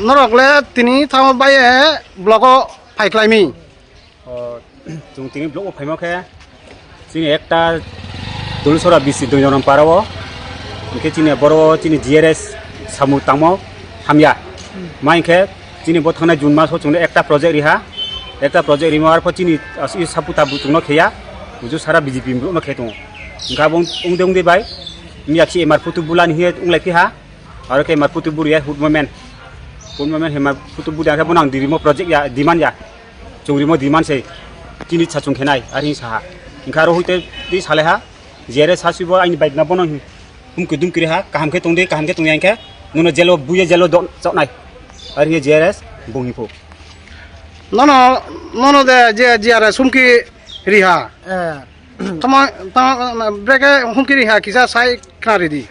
नरकले तिनी थाम बाये ब्लॉक फाइक्लाइमी जों तिनी ब्लॉक फाइमाखे जों एकटा दुलसरा बिसि दुजन पाराव इनके चिने बर चिनि जीआरएस सामु तामो हामिया माइखे चिनि बथांनाय जुन मास जों एकटा प्रोजेक्ट रिमार फ चिनि सापुता बुथुनो खेया बुजु सारा बीजेपी ब्लॉक मा खेतो इनका उंदे बाय मियाखि एमार फुटबुलानि हे उंलाइखि हा आरो के एमार फुटबुरिया हुडमोमेन हेमा फुटबुदा के बनां दिरिमो प्रोजेक्ट या डिमांड या जोंरिमो डिमांड से चिनि साचुं खेनाय आरि साहा इनका रो होते दि सालेहा जेरे सासिबो आइनि बाइकना बनो हुमके दुमकिरि हा कामखे तंयाइखे नुनो जेलो बुये जेलो चनाय आरि जेरेस बंगिफो ननो दे जे जियारे सुमकी रिहा तमा ब्रेके हुमकी रिहा किसा साइ खारिदि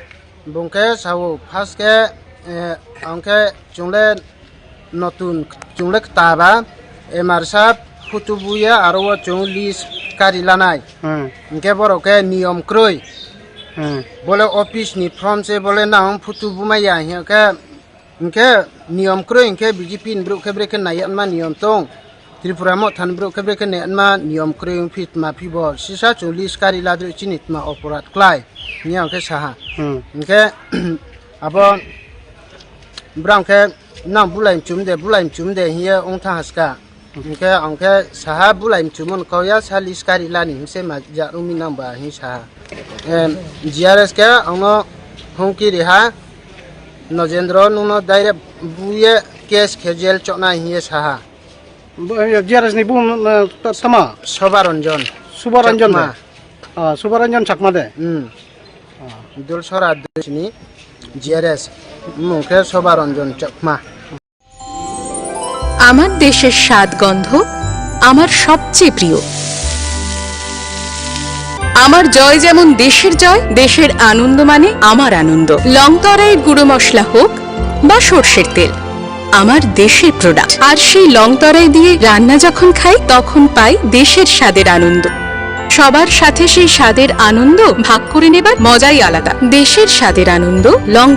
बंके सावो फार्स्ट के अंके चुंगले नतुन चुंगले ताबा एमारसा फुटुबुया आरो चुंगलिस कारि लानाय इनके बरके नियम क्रय बोले ऑफिस नि फ्रॉम से बोले ना फुटुबुमाया इनके नियम क्रय इनके बीजेपी ब्रु खेब्रे के नायनमा नियम तंग त्रिपुरा म थान ब्रु खेब्रे के नेनमा नियम क्रय फिट मा फिबो सिसा चुंगलिस कारि लाद्रु चिनितमा अपराध क्लाय निया के साहा इनके अब ब्रांके ना बुलाइम चुमदे हिया ओंथा हसका इनके अंके साहा बुलाइम चुमन कया सालिस कारि लानि हिसे मा जारुमि नामबा हि साहा जीआरएस के अंनो हुंकी रिहा नजेंद्र नुनो डायरेक्ट बुये केस खेजेल चना हिया साहा जीआरएस नि बुम तमा सुबरंजन सकमा दे दुलसरा दुसनि जीआरएस मुखे सबारंजन चकमा আমার দেশের স্বাদ গন্ধ আমার সবচেয়ে প্রিয়। আমার জয় যেমন দেশের জয়, দেশের আনন্দ মানে আমার আনন্দ। লংতরাইয়ের গুঁড়ো মশলা হোক বা সরষের তেল, আমার দেশের প্রোডাক্ট। আর সেই লংতরাই দিয়ে রান্না যখন খাই তখন পাই দেশের স্বাদের আনন্দ। সবার সাথে সেই স্বাদের আনন্দ ভাগ করে নেবার মজাই আলাদা। দেশের স্বাদের আনন্দ লং